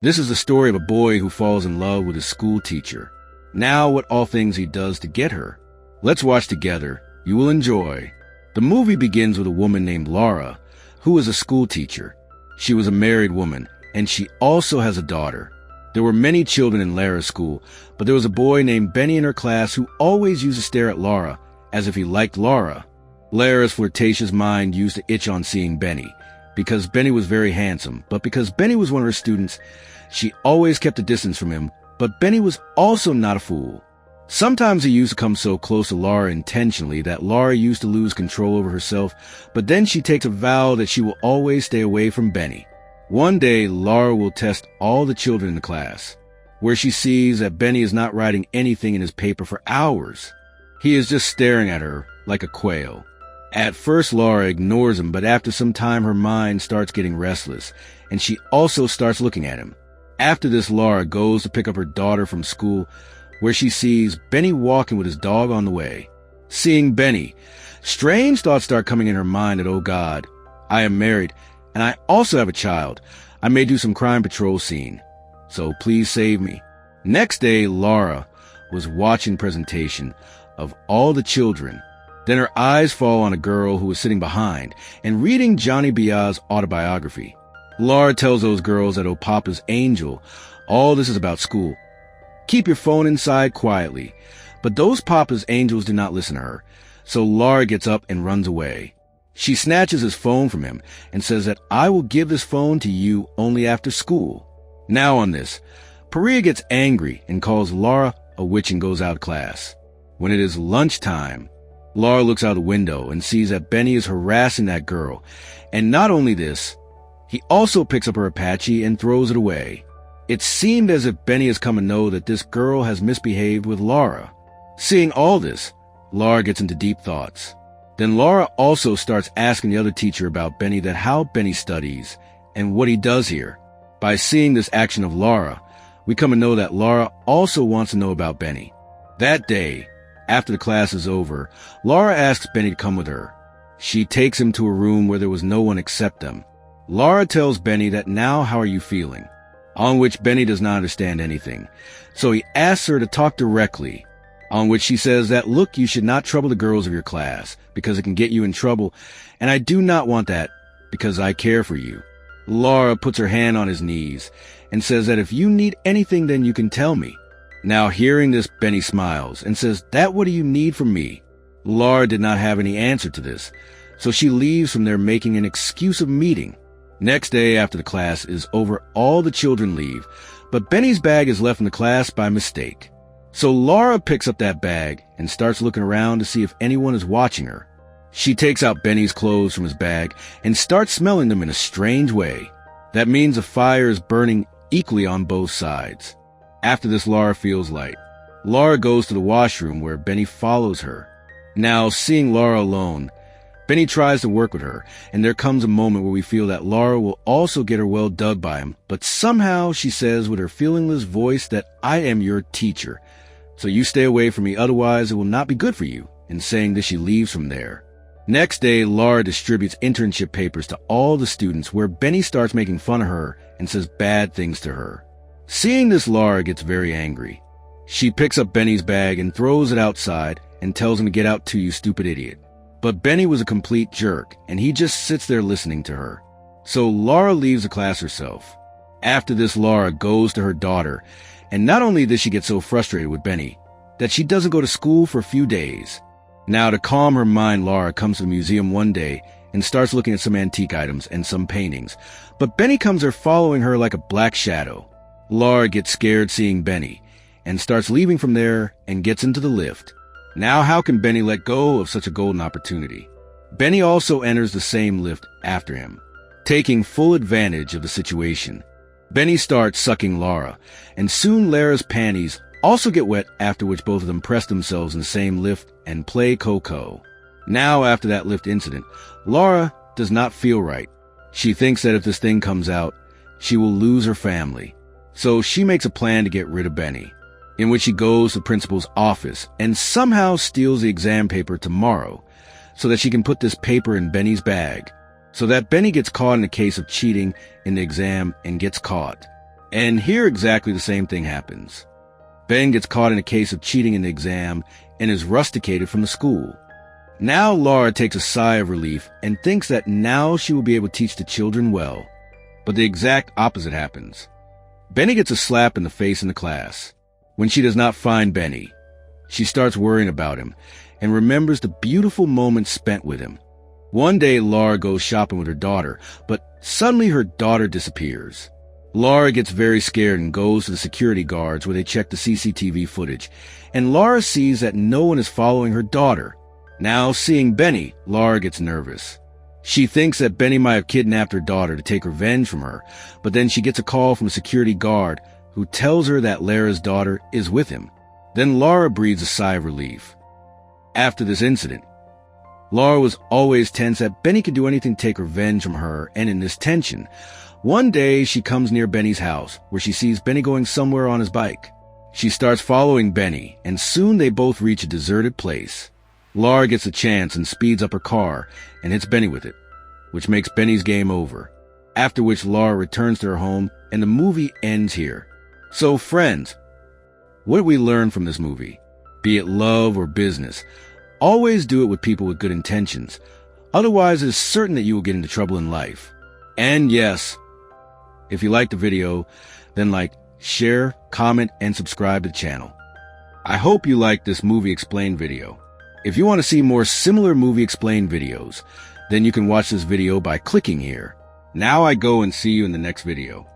This is the story of a boy who falls in love with his school teacher. Now what all things he does to get her. Let's watch together. You will enjoy. The movie begins with a woman named Laura, who is a school teacher. She was a married woman, and she also has a daughter. There were many children in Lara's school, but there was a boy named Benny in her class who always used to stare at Laura as if he liked Laura. Lara's flirtatious mind used to itch on seeing Benny, because Benny was very handsome, but because Benny was one of her students, she always kept a distance from him, but Benny was also not a fool. Sometimes he used to come so close to Laura intentionally that Laura used to lose control over herself, but then she takes a vow that she will always stay away from Benny. One day, Laura will test all the children in the class, where she sees that Benny is not writing anything in his paper for hours. He is just staring at her like a quail. At first, Laura ignores him, but after some time, her mind starts getting restless, and she also starts looking at him. After this, Laura goes to pick up her daughter from school, where she sees Benny walking with his dog on the way. Seeing Benny, strange thoughts start coming in her mind that, oh God, I am married, and I also have a child. I may do some crime patrol scene, so please save me. Next day, Laura was watching presentation of all the children. Then her eyes fall on a girl who was sitting behind and reading Johnny Bia's autobiography. Laura tells those girls that, oh Papa's angel, all this is about school. Keep your phone inside quietly. But those Papa's angels do not listen to her, so Laura gets up and runs away. She snatches his phone from him and says that I will give this phone to you only after school. Now on this, Paria gets angry and calls Laura a witch and goes out of class. When it is lunchtime, Laura looks out the window and sees that Benny is harassing that girl. And not only this, he also picks up her Apache and throws it away. It seemed as if Benny has come to know that this girl has misbehaved with Laura. Seeing all this, Laura gets into deep thoughts. Then Laura also starts asking the other teacher about Benny, that how Benny studies and what he does here. By seeing this action of Laura, we come to know that Laura also wants to know about Benny. That day, after the class is over, Laura asks Benny to come with her. She takes him to a room where there was no one except them. Laura tells Benny that now how are you feeling? On which Benny does not understand anything. So he asks her to talk directly, on which she says that, look, you should not trouble the girls of your class because it can get you in trouble, and I do not want that because I care for you. Laura puts her hand on his knees and says that if you need anything, then you can tell me. Now hearing this, Benny smiles and says, that what do you need from me? Laura did not have any answer to this, so she leaves from there making an exclusive meeting. Next day after the class is over, all the children leave, but Benny's bag is left in the class by mistake. So Laura picks up that bag and starts looking around to see if anyone is watching her. She takes out Benny's clothes from his bag and starts smelling them in a strange way. That means a fire is burning equally on both sides. After this, Laura feels light. Laura goes to the washroom where Benny follows her. Now, seeing Laura alone, Benny tries to work with her, and there comes a moment where we feel that Laura will also get her well dug by him, but somehow she says with her feelingless voice that I am your teacher, so you stay away from me, otherwise it will not be good for you. In saying this, she leaves from there. Next day, Laura distributes internship papers to all the students where Benny starts making fun of her and says bad things to her. Seeing this, Laura gets very angry. She picks up Benny's bag and throws it outside and tells him to get out too, you stupid idiot. But Benny was a complete jerk, and he just sits there listening to her. So Laura leaves the class herself. After this, Laura goes to her daughter, and not only does she get so frustrated with Benny, that she doesn't go to school for a few days. Now, to calm her mind, Laura comes to the museum one day and starts looking at some antique items and some paintings. But Benny comes there following her like a black shadow. Laura gets scared seeing Benny, and starts leaving from there and gets into the lift. Now how can Benny let go of such a golden opportunity? Benny also enters the same lift after him, taking full advantage of the situation. Benny starts sucking Laura, and soon Lara's panties also get wet, after which both of them press themselves in the same lift and play Coco. Now after that lift incident, Laura does not feel right. She thinks that if this thing comes out, she will lose her family. So she makes a plan to get rid of Benny, in which she goes to the principal's office and somehow steals the exam paper tomorrow so that she can put this paper in Benny's bag, so that Benny gets caught in a case of cheating in the exam and gets caught. And here exactly the same thing happens. Ben gets caught in a case of cheating in the exam and is rusticated from the school. Now Laura takes a sigh of relief and thinks that now she will be able to teach the children well. But the exact opposite happens. Benny gets a slap in the face in the class. When she does not find Benny, she starts worrying about him and remembers the beautiful moments spent with him. One day, Laura goes shopping with her daughter, but suddenly her daughter disappears. Laura gets very scared and goes to the security guards where they check the CCTV footage, and Laura sees that no one is following her daughter. Now, seeing Benny, Laura gets nervous. She thinks that Benny might have kidnapped her daughter to take revenge from her, but then she gets a call from a security guard who tells her that Lara's daughter is with him. Then Laura breathes a sigh of relief. After this incident, Laura was always tense that Benny could do anything to take revenge from her, and in this tension, one day she comes near Benny's house, where she sees Benny going somewhere on his bike. She starts following Benny, and soon they both reach a deserted place. Laura gets a chance and speeds up her car and hits Benny with it, which makes Benny's game over, after which Laura returns to her home and the movie ends here. So friends, what did we learn from this movie? Be it love or business, always do it with people with good intentions. Otherwise, it is certain that you will get into trouble in life. And yes, if you liked the video, then like, share, comment, and subscribe to the channel. I hope you liked this Movie Explained video. If you want to see more similar Movie Explained videos, then you can watch this video by clicking here. Now I go and see you in the next video.